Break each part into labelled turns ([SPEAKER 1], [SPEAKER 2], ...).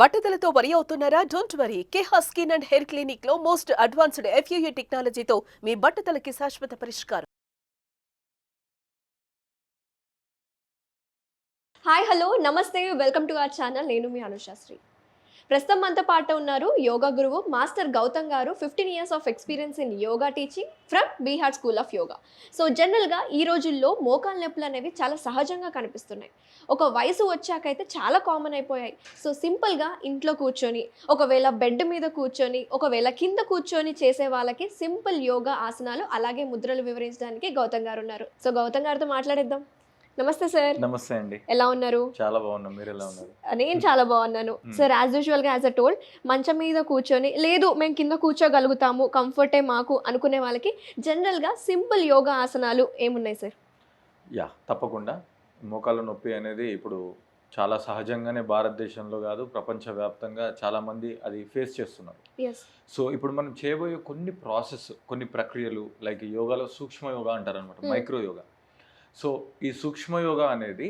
[SPEAKER 1] బట్టతలతో వరి అవుతున్నారా? Don't worry. Keha skin and hair clinic లో మోస్ట్ అడ్వాన్స్డ్ FUA టెక్నాలజీతో మీ బట్టతలకి శాశ్వత పరిష్కారం.
[SPEAKER 2] హాయ్ హలో నమస్తే వెల్కమ్ టు అవర్ ఛానల్. నేను మీ అనుశాశ్రీ. ప్రస్తుతం మనతో పాటు ఉన్నారు యోగా గురువు మాస్టర్ గౌతమ్ గారు. 15 years of experience in yoga teaching from Bihar school of yoga. So జనరల్గా ఈ రోజుల్లో మోకాలు నొప్పులు అనేవి చాలా సహజంగా కనిపిస్తున్నాయి. ఒక వయసు వచ్చాకైతే చాలా కామన్ అయిపోయాయి. సో సింపుల్గా ఇంట్లో కూర్చొని, ఒకవేళ బెడ్ మీద కూర్చొని, ఒకవేళ కింద కూర్చొని చేసే వాళ్ళకి సింపుల్ యోగా ఆసనాలు అలాగే ముద్రలు వివరించడానికి గౌతమ్ గారు ఉన్నారు. సో గౌతమ్ గారితో మాట్లాడేద్దాం. నమస్తే సార్.
[SPEAKER 3] నమస్తే అండి.
[SPEAKER 2] ఎలా ఉన్నారు?
[SPEAKER 3] చాలా బాగున్నాం. మీరు ఎలా ఉన్నారు?
[SPEAKER 2] నేను చాలా బాగున్నాను సార్. యాజ్ యూజువల్గా యాజ్ అ టోల్డ్, మంచం మీద కూర్చొని లేదు మేము కింద కూర్చోగలుగుతాము, కంఫర్టే మాకు అనుకునే వాళ్ళకి జనరల్గా సింపుల్ యోగా ఆసనాలు ఏమున్నాయి సార్?
[SPEAKER 3] యా, తప్పకుండా. మోకాళ్ళ నొప్పి అనేది ఇప్పుడు చాలా సహజంగానే భారతదేశంలో కాదు ప్రపంచవ్యాప్తంగా చాలామంది అది ఫేస్ చేస్తున్నారు. సో ఇప్పుడు మనం చేయబోయే కొన్ని ప్రక్రియలు లైక్ యోగాలో సూక్ష్మ యోగా అంటారు అనమాట, మైక్రో యోగా. సో ఈ సూక్ష్మ యోగా అనేది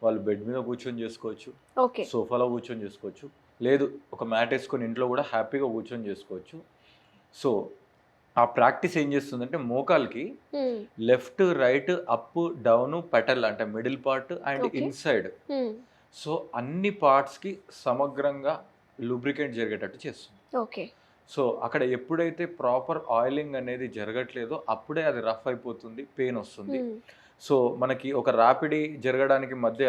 [SPEAKER 3] వాళ్ళు బెడ్ మీద కూర్చొని చేసుకోవచ్చు, సోఫాలో కూర్చొని చేసుకోవచ్చు, లేదు ఒక మ్యాట్ వేసుకొని ఇంట్లో కూడా హ్యాపీగా కూర్చొని చేసుకోవచ్చు. సో ఆ ప్రాక్టీస్ ఏం చేస్తుందంటే మోకాల్కి లెఫ్ట్ రైట్ అప్ డౌన్ పెటల్ అంటే middle part and inside, so అన్ని పార్ట్స్కి సమగ్రంగా లూబ్రికేట్ జరిగేటట్టు చేస్తుంది. సో అక్కడ ఎప్పుడైతే ప్రాపర్ ఆయిలింగ్ అనేది జరగట్లేదో అప్పుడే అది రఫ్ అయిపోతుంది, పెయిన్ వస్తుంది. సో మనకి ఒక ర్యాపిడ్ జరగడానికి మధ్య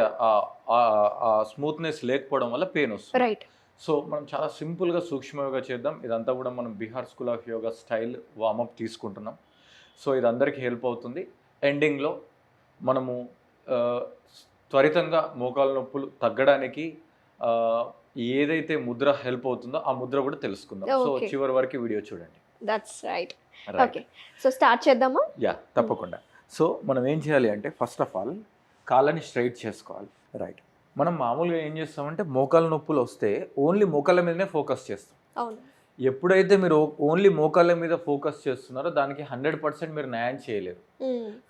[SPEAKER 3] స్మూత్నెస్ లేకపోవడం వల్ల పెయిన్ వస్తుంది. సో మనం చాలా సింపుల్గా సూక్ష్మ యోగా చేద్దాం. ఇదంతా కూడా మనం Bihar school of yoga style warmup తీసుకుంటున్నాం. సో ఇది అందరికీ హెల్ప్ అవుతుంది. ఎండింగ్లో మనము త్వరితంగా మోకాలు నొప్పులు తగ్గడానికి ఏదైతే ముద్ర హెల్ప్ అవుతుందో ఆ ముద్ర కూడా తెలుసుకుందాం. సో చివరి వరకు వీడియో చూడండి.
[SPEAKER 2] That's right. Okay, so start చేద్దామా?
[SPEAKER 3] యా, తప్పకుండా. సో మనం ఏం చేయాలి అంటే ఫస్ట్ ఆఫ్ ఆల్ కాళ్ళని స్ట్రైట్ చేసుకోవాలి. రైట్. మనం మామూలుగా ఏం చేస్తామంటే మోకాళ్ళ నొప్పులు వస్తే ఓన్లీ మోకాళ్ళ మీదనే ఫోకస్ చేస్తాం. ఎప్పుడైతే మీరు ఓన్లీ మోకాళ్ళ మీద ఫోకస్ చేస్తున్నారో దానికి 100% మీరు న్యాయం చేయలేరు.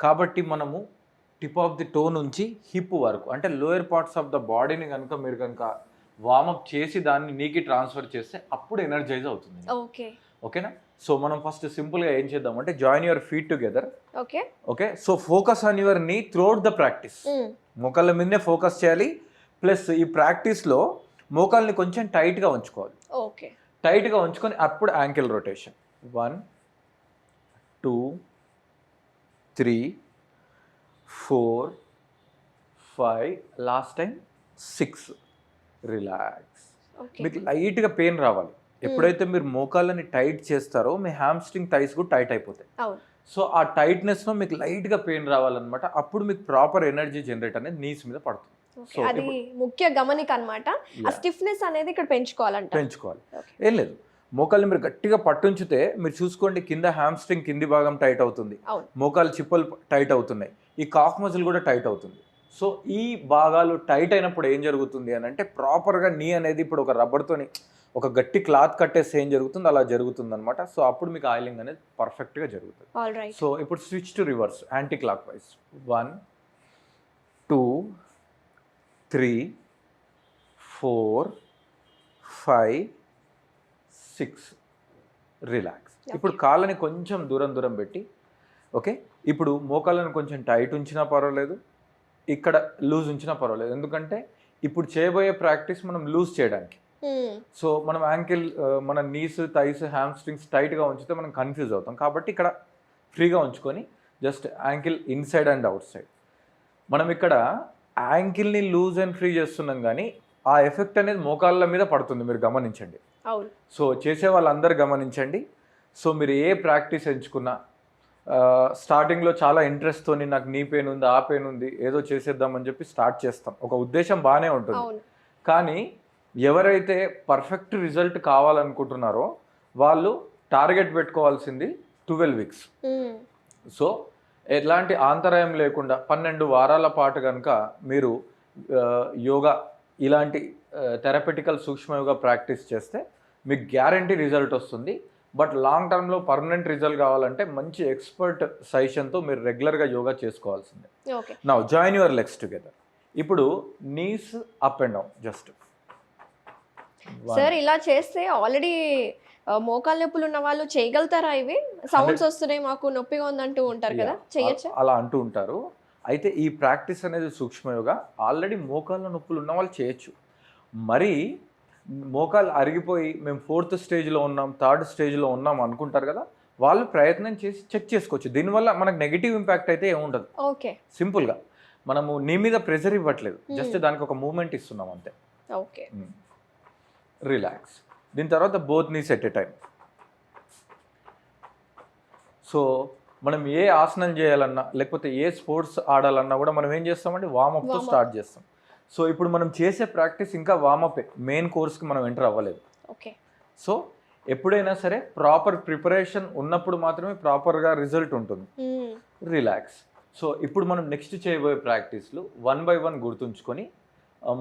[SPEAKER 3] కాబట్టి మనము టిప్ ఆఫ్ ది టో నుంచి హిప్ వరకు అంటే లోయర్ పార్ట్స్ ఆఫ్ ద బాడీని కనుక మీరు కనుక వార్మప్ చేసి దాన్ని నీకి ట్రాన్స్ఫర్ చేస్తే అప్పుడు ఎనర్జైజ్ అవుతుంది. ఓకేనా? సో మనం ఫస్ట్ సింపుల్గా ఏం చేద్దామంటే join your feet together. Okay, so focus on your నీ త్రూఅవుట్ ద ప్రాక్టీస్. మోకాళ్ళ మీదనే ఫోకస్ చేయాలి. ప్లస్ ఈ ప్రాక్టీస్లో మోకాల్ని కొంచెం టైట్గా ఉంచుకోవాలి. టైట్గా ఉంచుకొని అప్పుడు ankle rotation 1 2 3 4 5 last time 6. Relax. మీకు లైట్గా పెయిన్ రావాలి. ఎప్పుడైతే మీరు మోకాళ్ళని టైట్ చేస్తారో మీ హ్యామ్స్ట్రింగ్ థైస్ కూడా టైట్ అయిపోతాయి. సో ఆ టైట్నెస్లో మీకు లైట్గా పెయిన్ రావాలన్నమాట. అప్పుడు మీకు ప్రాపర్ ఎనర్జీ జనరేట్ అనేది నీస్ మీద పడుతుంది.
[SPEAKER 2] అది ముఖ్య గమనిక అన్నమాట. ఆ స్టిఫ్నెస్ అనేది ఇక్కడ పెంచుకోవాలి.
[SPEAKER 3] ఏం లేదు, మోకాళ్ళని మీరు గట్టిగా పట్టుంచితే మీరు చూసుకోండి కింద హ్యామ్స్ట్రింగ్ కింది భాగం టైట్ అవుతుంది, మోకాలు చిప్పలు టైట్ అవుతున్నాయి, ఈ కాఫ్ మజిల్ కూడా టైట్ అవుతుంది. సో ఈ భాగాలు టైట్ అయినప్పుడు ఏం జరుగుతుంది అని అంటే ప్రాపర్గా నీ అనేది ఇప్పుడు ఒక రబ్బర్తోని ఒక గట్టి క్లాత్ కట్టేస్తే ఏం జరుగుతుంది అలా జరుగుతుంది అనమాట. సో అప్పుడు మీకు ఆయిలింగ్ అనేది పర్ఫెక్ట్గా జరుగుతుంది. సో ఇప్పుడు switch to reverse anti clock wise 1 2 3 4 5 6. Relax. ఇప్పుడు కాళ్ళని కొంచెం దూరం పెట్టి, ఓకే, ఇప్పుడు మోకాళ్ళని కొంచెం టైట్ ఉంచినా పర్వాలేదు, ఇక్కడ లూజ్ ఉంచినా పర్వాలేదు. ఎందుకంటే ఇప్పుడు చేయబోయే ప్రాక్టీస్ మనం లూజ్ చేయడానికి. సో మనం యాంకిల్ మన నీస్ థైస్ హ్యామ్స్ట్రింగ్స్ టైట్గా ఉంచితే మనం కన్ఫ్యూజ్ అవుతాం. కాబట్టి ఇక్కడ ఫ్రీగా ఉంచుకొని just ankle inside and out side. మనం ఇక్కడ యాంకిల్ని లూజ్ అండ్ ఫ్రీ చేస్తున్నాం కానీ ఆ ఎఫెక్ట్ అనేది మోకాళ్ళ మీద పడుతుంది. మీరు గమనించండి. సో చేసే వాళ్ళందరూ గమనించండి. సో మీరు ఏ ప్రాక్టీస్ ఎంచుకున్నా స్టార్టింగ్లో చాలా ఇంట్రెస్ట్తో నాకు నీ పెయిన్ ఉంది ఆ పెయిన్ ఉంది ఏదో చేసేద్దామని చెప్పి స్టార్ట్ చేస్తాం. ఒక ఉద్దేశం బాగానే ఉంటుంది. కానీ ఎవరైతే పర్ఫెక్ట్ రిజల్ట్ కావాలనుకుంటున్నారో వాళ్ళు టార్గెట్ పెట్టుకోవాల్సింది 12 weeks. సో ఎలాంటి ఆంతరాయం లేకుండా 12 వారాల పాటు కనుక మీరు యోగా ఇలాంటి థెరపెటికల్ సూక్ష్మ యోగా ప్రాక్టీస్ చేస్తే మీకు గ్యారంటీ రిజల్ట్ వస్తుంది. బట్ లాంగ్ టర్మ్లో పర్మనెంట్ రిజల్ట్ కావాలంటే మంచి ఎక్స్పర్ట్ సజెషన్తో మీరు రెగ్యులర్గా యోగా చేసుకోవాల్సిందే. Now join your legs together. ఇప్పుడు knees up and down just
[SPEAKER 2] sir ఇలా చేస్తే ఆల్రెడీ మోకాలు నొప్పులు ఉన్న వాళ్ళు చేయగలుగుతారా? ఇవి సౌండ్స్ వస్తున్నాయి మాకు నొప్పిగా ఉందంటూ ఉంటారు కదా, చేయొచ్చా?
[SPEAKER 3] అలా అంటూ ఉంటారు. అయితే ఈ ప్రాక్టీస్ అనేది సూక్ష్మయోగా ఆల్రెడీ మోకాళ్ళ నొప్పులు ఉన్న వాళ్ళు చేయొచ్చు. మరి మోకాలు అరిగిపోయి మేము 4th స్టేజ్లో ఉన్నాం, 3rd స్టేజ్లో ఉన్నాం అనుకుంటారు కదా, వాళ్ళు ప్రయత్నం చేసి చెక్ చేసుకోవచ్చు. దీనివల్ల మనకు నెగిటివ్ ఇంపాక్ట్ అయితే ఏముండదు.
[SPEAKER 2] ఓకే,
[SPEAKER 3] సింపుల్గా మనము నీ మీద ప్రెజర్ ఇవ్వట్లేదు, జస్ట్ దానికి ఒక మూమెంట్ ఇస్తున్నాం అంతే.
[SPEAKER 2] Okay,
[SPEAKER 3] relax. దీని తర్వాత both knees at a time. So మనం ఏ ఆసనం చేయాలన్నా లేకపోతే ఏ స్పోర్ట్స్ ఆడాలన్నా కూడా మనం ఏం చేస్తామంటే వార్మప్తో స్టార్ట్ చేస్తాం. సో ఇప్పుడు మనం చేసే ప్రాక్టీస్ ఇంకా వార్మప్, మెయిన్ కోర్స్కి మనం ఎంటర్ అవ్వలేదు.
[SPEAKER 2] ఓకే.
[SPEAKER 3] సో ఎప్పుడైనా సరే ప్రాపర్ ప్రిపరేషన్ ఉన్నప్పుడు మాత్రమే ప్రాపర్గా రిజల్ట్ ఉంటుంది. రిలాక్స్. సో ఇప్పుడు మనం నెక్స్ట్ చేయబోయే ప్రాక్టీస్లు 1 by 1 గుర్తుంచుకొని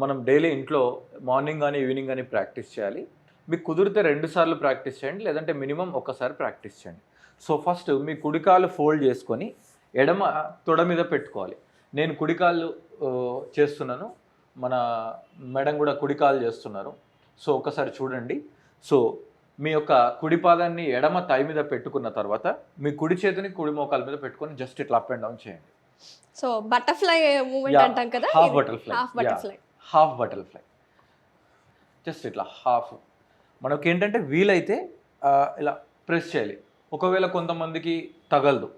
[SPEAKER 3] మనం డైలీ ఇంట్లో మార్నింగ్ కానీ ఈవినింగ్ కానీ ప్రాక్టీస్ చేయాలి. మీకు కుదిరితే 2 సార్లు ప్రాక్టీస్ చేయండి, లేదంటే మినిమం ఒక్కసారి ప్రాక్టీస్ చేయండి. సో ఫస్ట్ మీ కుడికాలు ఫోల్డ్ చేసుకొని ఎడమ తొడ మీద పెట్టుకోవాలి. నేను కుడికాలు చేస్తున్నాను, మన మేడం కూడా కుడికాలు చేస్తున్నారు. సో ఒకసారి చూడండి. సో మీ యొక్క కుడి పాదాన్ని ఎడమ థై మీద పెట్టుకున్న తర్వాత మీ కుడి చేతిని కుడి మోకాల మీద పెట్టుకొని జస్ట్ ఇట్లా అప్ అండ్ డౌన్ చేయండి.
[SPEAKER 2] సో బటర్ఫ్లై మూమెంట్ అంటాం కదా,
[SPEAKER 3] హాఫ్ బటర్ఫ్లై. జస్ట్ ఇట్లా హాఫ్. మనకి ఏంటంటే వీలైతే ఇలా ప్రెస్ చేయాలి. ఒకవేళ కొంతమందికి తగలదు,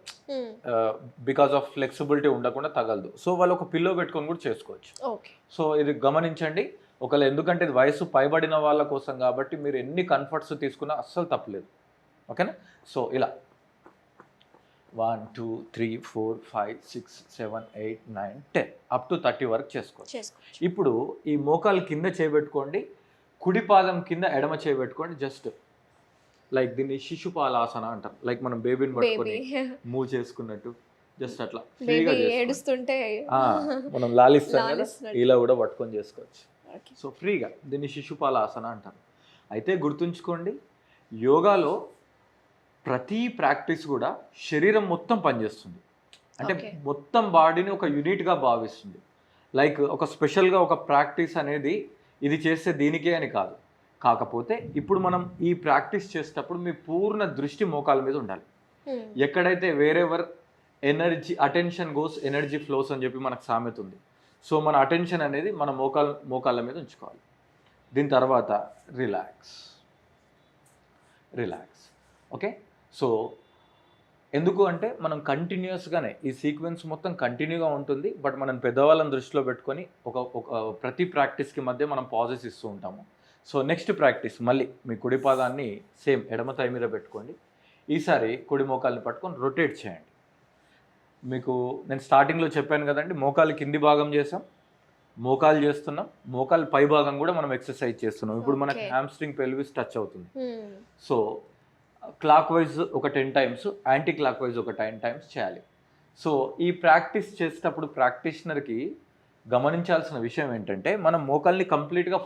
[SPEAKER 3] బికాస్ ఆఫ్ ఫ్లెక్సిబిలిటీ ఉండకుండా తగలదు, సో వాళ్ళు ఒక పిల్లో పెట్టుకొని కూడా చేసుకోవచ్చు. సో ఇది గమనించండి. ఒకవేళ ఎందుకంటే ఇది వయసు పైబడిన వాళ్ళ కోసం కాబట్టి మీరు ఎన్ని కంఫర్ట్స్ తీసుకున్నా అస్సలు తప్పలేదు. ఓకేనా? సో ఇలా 1 2 3 4 5 6 7 8 9 10 అప్ టు 30 వరకు చేసుకోవచ్చు. ఇప్పుడు ఈ మోకాలు కింద చేయబెట్టుకోండి, కుడి పాదం కింద ఎడమ చేయబెట్టుకోండి. జస్ట్ లైక్ దీన్ని శిశుపాలాసన అంటారు. లైక్ మనం బేబీని పట్టుకొని మూవ్ చేసుకున్నట్టు జస్ట్ అట్లా ఫ్రీగా
[SPEAKER 2] ఏడుస్తుంటే
[SPEAKER 3] మనం లాలిస్తాం కదా, ఇలా కూడా పట్టుకొని చేసుకోవచ్చు. సో ఫ్రీగా దీన్ని శిశుపాలాసన అంటారు. అయితే గుర్తుంచుకోండి, యోగాలో ప్రతి ప్రాక్టీస్ కూడా శరీరం మొత్తం పనిచేస్తుంది. అంటే మొత్తం బాడీని ఒక యూనిట్గా భావిస్తుంది. లైక్ ఒక స్పెషల్గా ఒక ప్రాక్టీస్ అనేది ఇది చేస్తే దీనికే అని కాదు. కాకపోతే ఇప్పుడు మనం ఈ ప్రాక్టీస్ చేసేటప్పుడు మీ పూర్ణ దృష్టి మోకాల మీద ఉండాలి. ఎక్కడైతే wherever energy attention goes energy flows అని చెప్పి మనకు సామెత ఉంది. సో మన అటెన్షన్ అనేది మన మోకాళ్ళ మీద ఉంచుకోవాలి. దీని తర్వాత రిలాక్స్. ఓకే. సో ఎందుకు అంటే మనం కంటిన్యూస్గానే ఈ సీక్వెన్స్ మొత్తం కంటిన్యూగా ఉంటుంది. బట్ మనం పెద్దవాళ్ళని దృష్టిలో పెట్టుకొని ఒక ప్రతి ప్రాక్టీస్కి మధ్య మనం పాజెస్ ఇస్తూ ఉంటాము. సో నెక్స్ట్ ప్రాక్టీస్ మళ్ళీ మీ కుడి పాదాన్ని సేమ్ ఎడమ థై మీద పెట్టుకోండి. ఈసారి కుడి మోకాల్ని పట్టుకొని రొటేట్ చేయండి. మీకు నేను స్టార్టింగ్లో చెప్పాను కదండి, మోకాలు కింది భాగం చేసాం, మోకాలు చేస్తున్నాం, మోకాలు పై భాగం కూడా మనం ఎక్సర్సైజ్ చేస్తున్నాం. ఇప్పుడు మనకి హ్యామ్స్ట్రింగ్ పెల్విస్ టచ్ అవుతుంది. సో క్లాక్ వైజ్ ఒక 10 times, యాంటీ క్లాక్ వైజ్ ఒక 10 times చేయాలి. సో ఈ ప్రాక్టీస్ చేసేటప్పుడు ప్రాక్టీషనర్కి గమనించాల్సిన విషయం ఏంటంటే మనం మోకాల్ని కంప్లీట్గా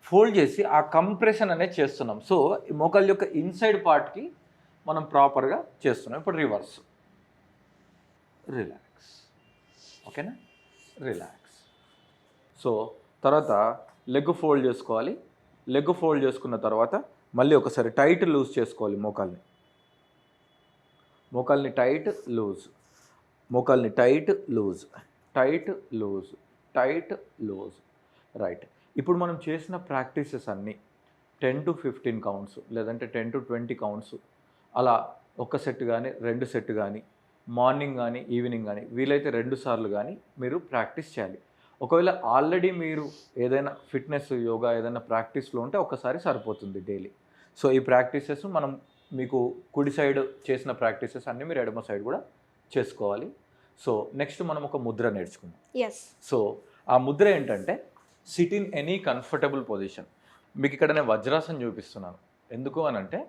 [SPEAKER 3] ఫోల్డ్ చేసి ఆ కంప్రెషన్ అనేది చేస్తున్నాం. సో ఈ మోకాల్ యొక్క ఇన్సైడ్ పార్ట్కి మనం ప్రాపర్గా చేస్తున్నాం. ఇప్పుడు రివర్స్. రిలాక్స్. ఓకేనా? రిలాక్స్. సో తర్వాత లెగ్ ఫోల్డ్ చేసుకోవాలి. లెగ్ ఫోల్డ్ చేసుకున్న తర్వాత మళ్ళీ ఒకసారి టైట్ లూజ్ చేసుకోవాలి. మోకాల్ని టైట్ లూజ్. రైట్. ఇప్పుడు మనం చేసిన ప్రాక్టీసెస్ అన్నీ 10 to 15 counts లేదంటే 10 to 20 counts అలా ఒక సెట్ కానీ 2 సెట్ కానీ మార్నింగ్ కానీ ఈవినింగ్ కానీ వీలైతే 2 సార్లు కానీ మీరు ప్రాక్టీస్ చేయాలి. ఒకవేళ ఆల్రెడీ మీరు ఏదైనా ఫిట్నెస్ యోగా ఏదైనా ప్రాక్టీస్లో ఉంటే ఒకసారి సరిపోతుంది డైలీ. సో ఈ ప్రాక్టీసెస్ మనం మీకు కుడి సైడ్ చేసిన ప్రాక్టీసెస్ అన్నీ మీరు ఎడమ సైడ్ కూడా చేసుకోవాలి. సో నెక్స్ట్ మనం ఒక ముద్ర నేర్చుకుందాం. సో ఆ ముద్ర ఏంటంటే SIT in any comfortable position. మీకు ఇక్కడ నేను వజ్రాసనం చూపిస్తున్నాను. ఎందుకు అని అంటే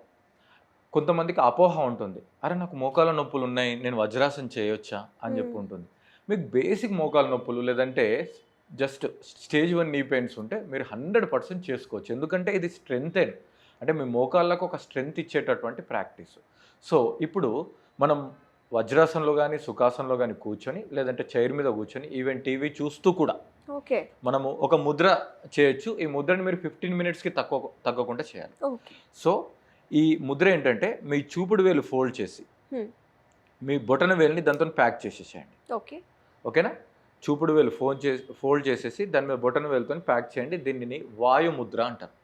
[SPEAKER 3] కొంతమందికి అపోహ ఉంటుంది, అరే నాకు మోకాల నొప్పులు ఉన్నాయి, నేను వజ్రాసనం చేయొచ్చా అని చెప్పి ఉంటుంది. మీకు బేసిక్ మోకాల నొప్పులు లేదంటే జస్ట్ స్టేజ్ 1 నీ పెయిన్స్ ఉంటే మీరు 100% చేసుకోవచ్చు. ఎందుకంటే ఇది స్ట్రెంగ్త్, అంటే మీ మోకాళ్ళకు ఒక స్ట్రెంగ్త్ ఇచ్చేటటువంటి ప్రాక్టీస్. సో ఇప్పుడు మనం వజ్రాసనంలో కానీ సుఖాసనంలో కానీ కూర్చొని లేదంటే చైర్ మీద కూర్చొని ఈవెన్ టీవీ చూస్తూ కూడా
[SPEAKER 2] ఓకే
[SPEAKER 3] మనము ఒక ముద్ర చేయొచ్చు. ఈ ముద్రని మీరు 15 మినిట్స్కి తగ్గకుండా చేయాలి.
[SPEAKER 2] ఓకే
[SPEAKER 3] సో ఈ ముద్ర ఏంటంటే మీ చూపుడు వేలు ఫోల్డ్ చేసి మీ బొటన వేలుని దాంతో ప్యాక్ చేసేసేయండి.
[SPEAKER 2] ఓకే
[SPEAKER 3] ఓకేనా? చూపుడు వేలు ఫోల్డ్ చేసేసి దాని మీద బొటన వేలుతో ప్యాక్ చేయండి. దీనిని వాయు ముద్ర అంటారు.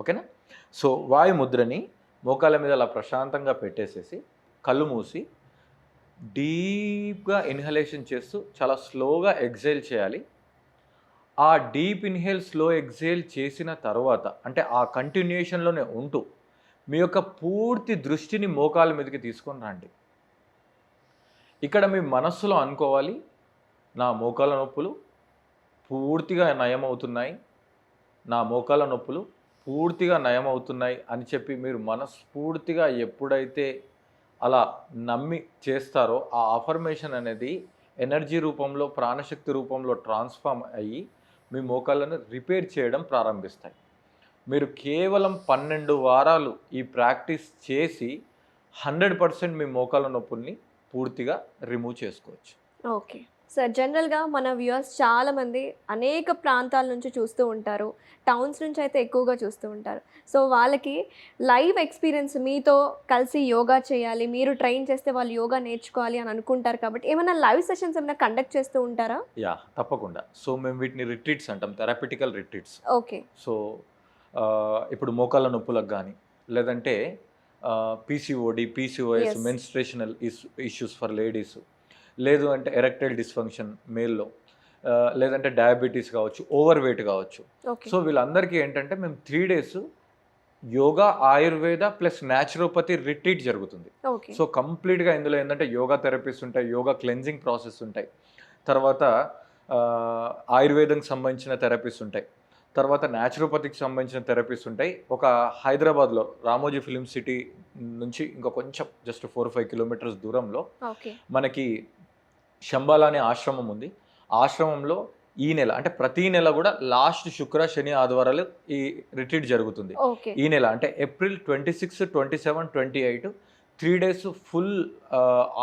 [SPEAKER 3] ఓకేనా? సో వాయు ముద్రని మోకాళ్ళ మీద అలా ప్రశాంతంగా పెట్టేసేసి కళ్ళు మూసి డీప్గా ఇన్హలేషన్ చేస్తూ చాలా స్లోగా ఎగ్జైల్ చేయాలి. ఆ డీప్ ఇన్హేల్ స్లో ఎగ్జైల్ చేసిన తర్వాత అంటే ఆ కంటిన్యూషన్లోనే ఉంటూ మీ యొక్క పూర్తి దృష్టిని మోకాళ్ళ మీదకి తీసుకొని రండి. ఇక్కడ మీ మనస్సులో అనుకోవాలి, నా మోకాళ్ళ నొప్పులు పూర్తిగా నయమవుతున్నాయి, నా మోకాళ్ళ నొప్పులు పూర్తిగా నయమవుతున్నాయి అని చెప్పి మీరు మనస్ఫూర్తిగా ఎప్పుడైతే అలా నమ్మి చేస్తారో ఆ అఫర్మేషన్ అనేది ఎనర్జీ రూపంలో ప్రాణశక్తి రూపంలో ట్రాన్స్ఫార్మ్ అయ్యి మీ మోకాళ్ళను రిపేర్ చేయడం ప్రారంభిస్తాయి. మీరు కేవలం 12 వారాలు ఈ ప్రాక్టీస్ చేసి 100% మీ మోకాళ్ళ నొప్పుల్ని పూర్తిగా రిమూవ్ చేసుకోవచ్చు.
[SPEAKER 2] ఓకే సార్, జనరల్గా మన వ్యూవర్స్ చాలామంది అనేక ప్రాంతాల నుంచి చూస్తూ ఉంటారు, టౌన్స్ నుంచి అయితే ఎక్కువగా చూస్తూ ఉంటారు. సో వాళ్ళకి లైవ్ ఎక్స్పీరియన్స్ మీతో కలిసి యోగా చేయాలి, మీరు ట్రైన్ చేస్తే వాళ్ళు యోగా నేర్చుకోవాలి అని అనుకుంటారు. కాబట్టి ఏమైనా లైవ్ సెషన్స్ ఏమైనా కండక్ట్ చేస్తూ ఉంటారా?
[SPEAKER 3] యా, తప్పకుండా. సో మేము వీటిని రిట్రీట్స్ అంటాం, థెరపిటికల్ రిట్రీట్స్.
[SPEAKER 2] ఓకే.
[SPEAKER 3] సో ఇప్పుడు మోకాళ్ళ నొప్పులకు కానీ లేదంటే PCOD, PCOS,
[SPEAKER 2] Yes.
[SPEAKER 3] Menstrual issues for ladies, లేదు అంటే ఎరెక్టైల్ డిస్ఫంక్షన్ మేల్లో, లేదంటే డయాబెటీస్ కావచ్చు, ఓవర్ వెయిట్ కావచ్చు.
[SPEAKER 2] ఓకే.
[SPEAKER 3] సో వీళ్ళందరికీ ఏంటంటే మేము 3 days yoga, Ayurveda plus naturopathy retreat జరుగుతుంది.
[SPEAKER 2] ఓకే.
[SPEAKER 3] సో కంప్లీట్గా ఇందులో ఏంటంటే యోగా థెరపీస్ ఉంటాయి, యోగా క్లెన్జింగ్ ప్రాసెస్ ఉంటాయి, తర్వాత ఆయుర్వేదంకి సంబంధించిన థెరపీస్ ఉంటాయి, తర్వాత న్యాచురోపతికి సంబంధించిన థెరపీస్ ఉంటాయి. ఒక హైదరాబాద్లో రామోజీ ఫిలిం సిటీ నుంచి ఇంకా కొంచెం జస్ట్ 4-5 kilometers దూరంలో
[SPEAKER 2] ఓకే.
[SPEAKER 3] మనకి శంబాలా అనే ఆశ్రమం ఉంది. ఆశ్రమంలో ఈ నెల అంటే ప్రతి నెల కూడా లాస్ట్ శుక్ర, శని, ఆదివారాలు ఈ రిట్రీట్ జరుగుతుంది.
[SPEAKER 2] ఓకే.
[SPEAKER 3] ఈ నెల అంటే April 26, 27, 28 3 days full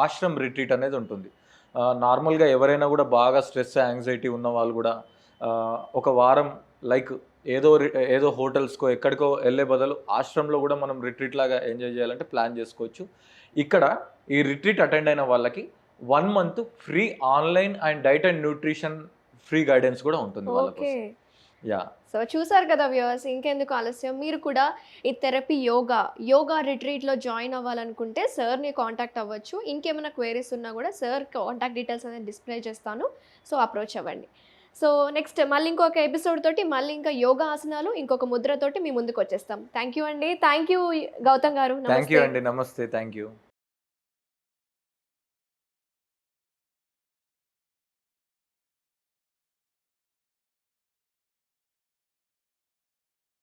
[SPEAKER 3] Ashram retreat అనేది ఉంటుంది. నార్మల్గా ఎవరైనా కూడా బాగా స్ట్రెస్, యాంగ్జైటీ ఉన్న వాళ్ళు కూడా ఒక వారం లైక్ ఏదో హోటల్స్కో ఎక్కడికో వెళ్ళే బదులు ఆశ్రమంలో కూడా మనం రిట్రీట్ లాగా ఎంజాయ్ చేయాలంటే ప్లాన్ చేసుకోవచ్చు. ఇక్కడ ఈ రిట్రీట్ అటెండ్ అయిన వాళ్ళకి 1 month free online and diet and nutrition free guidance కూడా ఉంటుంది వాళ్ళ
[SPEAKER 2] ఓకే.
[SPEAKER 3] కోసం. యా,
[SPEAKER 2] సో చూసారు కదా వ్యూవర్స్, ఇంకెందుకు ఆలస్యం, మీరు కూడా ఈ థెరపీ యోగా రిట్రీట్లో జాయిన్ అవ్వాలనుకుంటే సార్ని కాంటాక్ట్ అవ్వచ్చు. ఇంకేమైనా క్వైరీస్ ఉన్నా కూడా సార్ కాంటాక్ట్ డీటెయిల్స్ అనేది డిస్ప్లే చేస్తాను, సో అప్రోచ్ అవ్వండి. సో నెక్స్ట్ మళ్ళీ ఇంకొక ఎపిసోడ్ తోటి మళ్ళీ ఇంకా యోగా ఆసనాలు ఇంకొక ముద్రతోటి మీ ముందుకు వచ్చేస్తాం. థ్యాంక్ యూ అండి. థ్యాంక్ యూ గౌతమ్ గారు.
[SPEAKER 3] థ్యాంక్ యూ అండి. నమస్తే. Thank you.